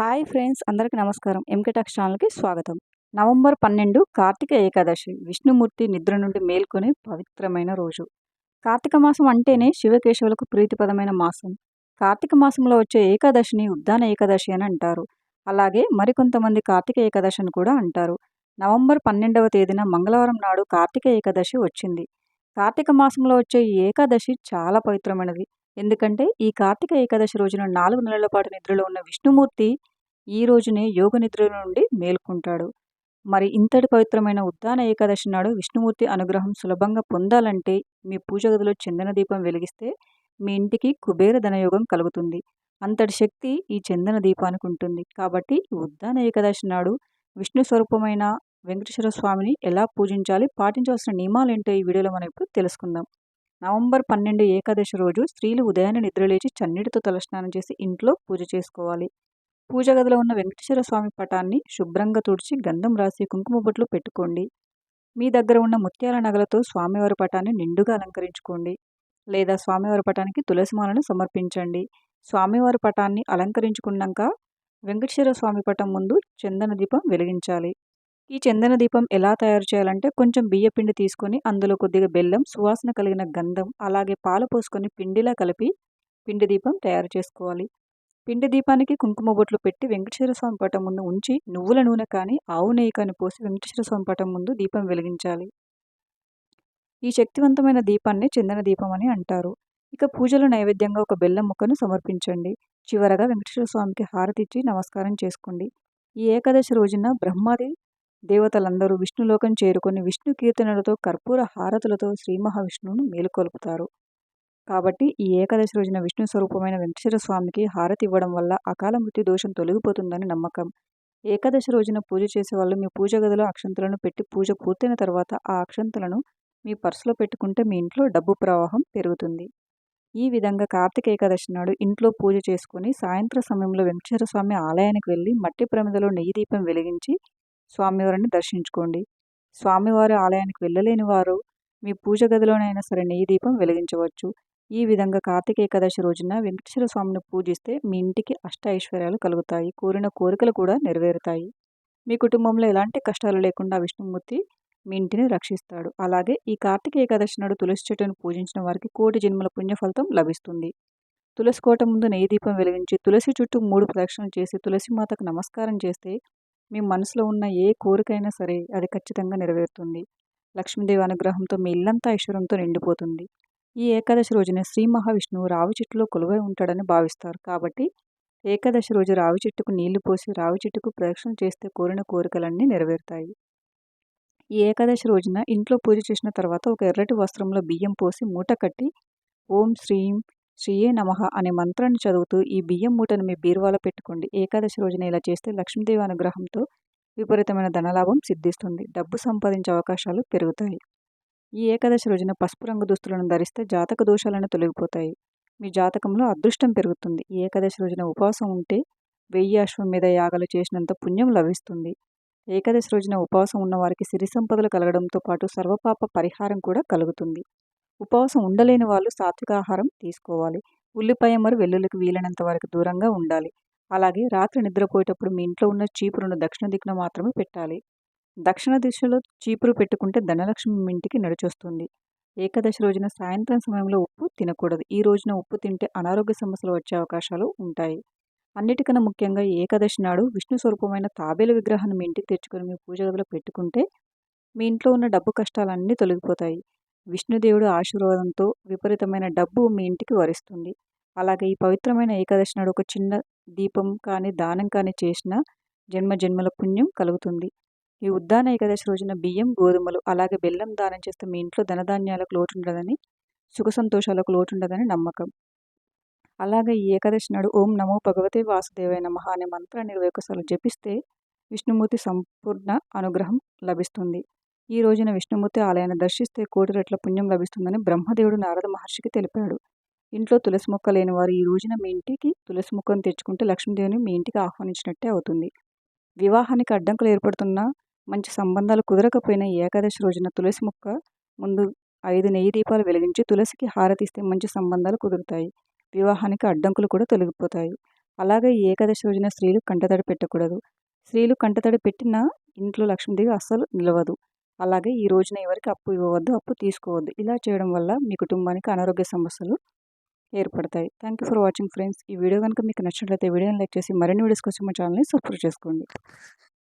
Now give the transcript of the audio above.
Hi friends, అందరికీ నమస్కారం. MK talks ఛానల్‌కి స్వాగతం. నవంబర్ 12 కార్తీక ఏకాదశి. విష్ణుమూర్తి నిద్ర నుండి మేల్కొనే పవిత్రమైన రోజు. కార్తీక మాసం అంటేనే శివకేశవులకు ప్రీతిపదమైన మాసం. కార్తీక మాసంలో వచ్చే ఏకాదశిని ఉద్దాన ఏకాదశి అని అంటారు. అలాగే మరికొంతమంది కార్తీక ఏకాదశి అని కూడా అంటారు. నవంబర్ 12వ తేదీన మంగళవారం నాడు కార్తీక ఏకాదశి వచ్చింది. కార్తీక మాసంలో వచ్చే ఈ ఏకాదశి చాలా పవిత్రమైనది. ఎందుకంటే ఈ కార్తీక ఏకాదశి రోజున 4 నెలల పాటు నిద్రలో ఉన్న విష్ణుమూర్తి ఈ రోజునే యోగ నిద్ర నుండి మేల్కొంటాడు. మరి ఇంతటి పవిత్రమైన ఉద్దాన ఏకాదశి నాడు విష్ణుమూర్తి అనుగ్రహం సులభంగా పొందాలంటే మీ పూజ గదిలో చందన దీపం వెలిగిస్తే మీ ఇంటికి కుబేర ధనయోగం కలుగుతుంది. అంతటి శక్తి ఈ చందన దీపానికి ఉంటుంది. కాబట్టి ఈ ఉద్దాన ఏకాదశి నాడు విష్ణు స్వరూపమైన వెంకటేశ్వర స్వామిని ఎలా పూజించాలి, పాటించవలసిన నియమాలేంటో ఈ వీడియోలో మనం ఇప్పుడు తెలుసుకుందాం. నవంబర్ 12 ఏకాదశి రోజు స్త్రీలు ఉదయాన్నే నిద్రలేచి చన్నీటితో తలస్నానం చేసి ఇంట్లో పూజ చేసుకోవాలి. పూజ గదిలో ఉన్న వెంకటేశ్వర స్వామి పటాన్ని శుభ్రంగా తుడిచి గంధం రాసి కుంకుమ బొట్లు పెట్టుకోండి. మీ దగ్గర ఉన్న ముత్యాల నగలతో స్వామివారి పటాన్ని నిండుగా అలంకరించుకోండి. లేదా స్వామివారి పటానికి తులసిమాలను సమర్పించండి. స్వామివారి పటాన్ని అలంకరించుకున్నాక వెంకటేశ్వర స్వామి పటం ముందు చందన దీపం వెలిగించాలి. ఈ చందన దీపం ఎలా తయారు చేయాలంటే కొంచెం బియ్యపిండి తీసుకొని అందులో కొద్దిగా బెల్లం, సువాసన కలిగిన గంధం, అలాగే పాలు పోసుకొని పిండిలా కలిపి పిండి దీపం తయారు చేసుకోవాలి. పిండి దీపానికి కుంకుమ బొట్లు పెట్టి వెంకటేశ్వర స్వామి పటం ముందు ఉంచి నువ్వుల నూనె కానీ ఆవు నెయ్యి కానీ పోసి వెంకటేశ్వర స్వామి పటం ముందు దీపం వెలిగించాలి. ఈ శక్తివంతమైన దీపాన్ని చందన దీపం అని అంటారు. ఇక పూజలో నైవేద్యంగా ఒక బెల్లం ముక్కను సమర్పించండి. చివరగా వెంకటేశ్వర స్వామికి హారతి ఇచ్చి నమస్కారం చేసుకోండి. ఈ ఏకాదశి రోజున బ్రహ్మాది దేవతలందరూ విష్ణులోకం చేరుకొని విష్ణు కీర్తనలతో కర్పూర హారతులతో శ్రీ మహావిష్ణువును మేలుకొల్పుతారు. కాబట్టి ఈ ఏకాదశి రోజున విష్ణు స్వరూపమైన వెంకటేశ్వర స్వామికి హారతి ఇవ్వడం వల్ల అకాల మృత్యు దోషం తొలగిపోతుందని నమ్మకం. ఏకాదశి రోజున పూజ చేసేవాళ్ళు మీ పూజ గదిలో అక్షంతలను పెట్టి పూజ పూర్తయిన తర్వాత ఆ అక్షంతలను మీ పర్సులో పెట్టుకుంటే మీ ఇంట్లో డబ్బు ప్రవాహం పెరుగుతుంది. ఈ విధంగా కార్తీక ఏకాదశి నాడు ఇంట్లో పూజ చేసుకుని సాయంత్రం సమయంలో వెంకటేశ్వర స్వామి ఆలయానికి వెళ్ళి మట్టి ప్రమిదలో నెయ్యి దీపం వెలిగించి స్వామివారిని దర్శించుకోండి. స్వామివారి ఆలయానికి వెళ్ళలేని వారు మీ పూజ గదిలోనైనా సరే నెయ్యి దీపం వెలిగించవచ్చు. ఈ విధంగా కార్తీక ఏకాదశి రోజున వెంకటేశ్వర స్వామిని పూజిస్తే మీ ఇంటికి అష్ట ఐశ్వర్యాలు కలుగుతాయి. కోరిన కోరికలు కూడా నెరవేరుతాయి. మీ కుటుంబంలో ఎలాంటి కష్టాలు లేకుండా విష్ణుమూర్తి మీ ఇంటిని రక్షిస్తాడు. అలాగే ఈ కార్తీక ఏకాదశి నాడు తులసి చెట్టును పూజించిన వారికి కోటి జన్మల పుణ్యఫలితం లభిస్తుంది. తులసి కోట ముందు నెయ్యి దీపం వెలిగించి తులసి చుట్టూ 3 ప్రదక్షిణలు చేసి తులసి మాతకు నమస్కారం చేస్తే మీ మనసులో ఉన్న ఏ కోరికైనా సరే అది ఖచ్చితంగా నెరవేరుతుంది. లక్ష్మీదేవి అనుగ్రహంతో మీ ఇల్లంతా ఐశ్వర్యంతో నిండిపోతుంది. ఈ ఏకాదశి రోజున శ్రీ మహావిష్ణువు రావి చెట్టులో కొలువై ఉంటాడని భావిస్తారు. కాబట్టి ఏకాదశి రోజు రావి చెట్టుకు నీళ్లు పోసి రావి చెట్టుకు ప్రదక్షిణ చేస్తే కోరిన కోరికలన్నీ నెరవేరుతాయి. ఈ ఏకాదశి రోజున ఇంట్లో పూజ చేసిన తర్వాత ఒక ఎర్రటి వస్త్రంలో బియ్యం పోసి మూట కట్టి ఓం శ్రీం శ్రీయే నమః అనే మంత్రాన్ని చదువుతూ ఈ బియ్యం మూటను మీ బీరువాలో పెట్టుకోండి. ఏకాదశి రోజున ఇలా చేస్తే లక్ష్మీదేవి అనుగ్రహంతో విపరీతమైన ధనలాభం సిద్ధిస్తుంది. డబ్బు సంపాదించే అవకాశాలు పెరుగుతాయి. ఈ ఏకాదశి రోజున పసుపు రంగు దుస్తులను ధరిస్తే జాతక దోషాలను తొలగిపోతాయి. మీ జాతకంలో అదృష్టం పెరుగుతుంది. ఈ ఏకాదశి రోజున ఉపవాసం ఉంటే 1000 అశ్వమేధ యాగాలు చేసినంత పుణ్యం లభిస్తుంది. ఏకాదశి రోజున ఉపవాసం ఉన్న వారికి సిరి సంపదలు కలగడంతో పాటు సర్వపాప పరిహారం కూడా కలుగుతుంది. ఉపవాసం ఉండలేని వాళ్ళు సాత్విక ఆహారం తీసుకోవాలి. ఉల్లిపాయ మరియు వెల్లుల్లికి వీలైనంత వరకు దూరంగా ఉండాలి. అలాగే రాత్రి నిద్రపోయేటప్పుడు మీ ఇంట్లో ఉన్న చీపురును దక్షిణ దిక్కున మాత్రమే పెట్టాలి. దక్షిణ దిశలో చీపురు పెట్టుకుంటే ధనలక్ష్మి మీ ఇంటికి నడిచొస్తుంది. ఏకాదశి రోజున సాయంత్రం సమయంలో ఉప్పు తినకూడదు. ఈ రోజున ఉప్పు తింటే అనారోగ్య సమస్యలు వచ్చే అవకాశాలు ఉంటాయి. అన్నిటికన్నా ముఖ్యంగా ఏకాదశి నాడు విష్ణు స్వరూపమైన తాబేలు విగ్రహాన్ని మీ ఇంటికి తెచ్చుకొని మీ పూజ గదిలో పెట్టుకుంటే మీ ఇంట్లో ఉన్న డబ్బు కష్టాలన్నీ తొలగిపోతాయి. విష్ణుదేవుడు ఆశీర్వాదంతో విపరీతమైన డబ్బు మీ ఇంటికి వరిస్తుంది. అలాగే ఈ పవిత్రమైన ఏకాదశి నాడు ఒక చిన్న దీపం కానీ దానం కానీ చేసిన జన్మ జన్మల పుణ్యం కలుగుతుంది. ఈ ఉద్దాన ఏకాదశి రోజున బియ్యం, గోధుమలు అలాగే బెల్లం దానం చేస్తే మీ ఇంట్లో ధనధాన్యాలకు లోటు ఉండదని, సుఖ సంతోషాలకు లోటు ఉండదని నమ్మకం. అలాగే ఈ ఏకాదశి నాడు ఓం నమో భగవతే వాసుదేవాయ నమః అనే మంత్రాన్ని 21 సార్లు జపిస్తే విష్ణుమూర్తి సంపూర్ణ అనుగ్రహం లభిస్తుంది. ఈ రోజున విష్ణుమూర్తి ఆలయాన్ని దర్శిస్తే కోటి రెట్ల పుణ్యం లభిస్తుందని బ్రహ్మదేవుడు నారద మహర్షికి తెలిపాడు. ఇంట్లో తులసి మొక్క లేని వారు ఈ రోజున మీ ఇంటికి తులసి మొక్కను తెచ్చుకుంటే లక్ష్మీదేవిని మీ ఇంటికి ఆహ్వానించినట్టే అవుతుంది. వివాహానికి అడ్డంకులు ఏర్పడుతున్నా, మంచి సంబంధాలు కుదరకపోయినా ఈ ఏకాదశి రోజున తులసి మొక్క ముందు 5 నెయ్యి దీపాలు వెలిగించి తులసికి హారతిస్తే మంచి సంబంధాలు కుదురుతాయి. వివాహానికి అడ్డంకులు కూడా తొలగిపోతాయి. అలాగే ఈ ఏకాదశి రోజున స్త్రీలు కంటతడి పెట్టకూడదు. స్త్రీలు కంటతడి పెట్టినా ఇంట్లో లక్ష్మీదేవి అస్సలు నిలవదు. అలాగే ఈ రోజున ఎవరికి అప్పు ఇవ్వవద్దు, అప్పు తీసుకోవద్దు. ఇలా చేయడం వల్ల మీ కుటుంబానికి అనారోగ్య సమస్యలు ఏర్పడతాయి. Thank you for watching friends. ఈ వీడియో కనుక మీకు నచ్చినట్లయితే వీడియోని లైక్ చేసి మరిన్ని వీడియోస్ కోసం మా ఛానల్ని సబ్స్క్రైబ్ చేసుకోండి.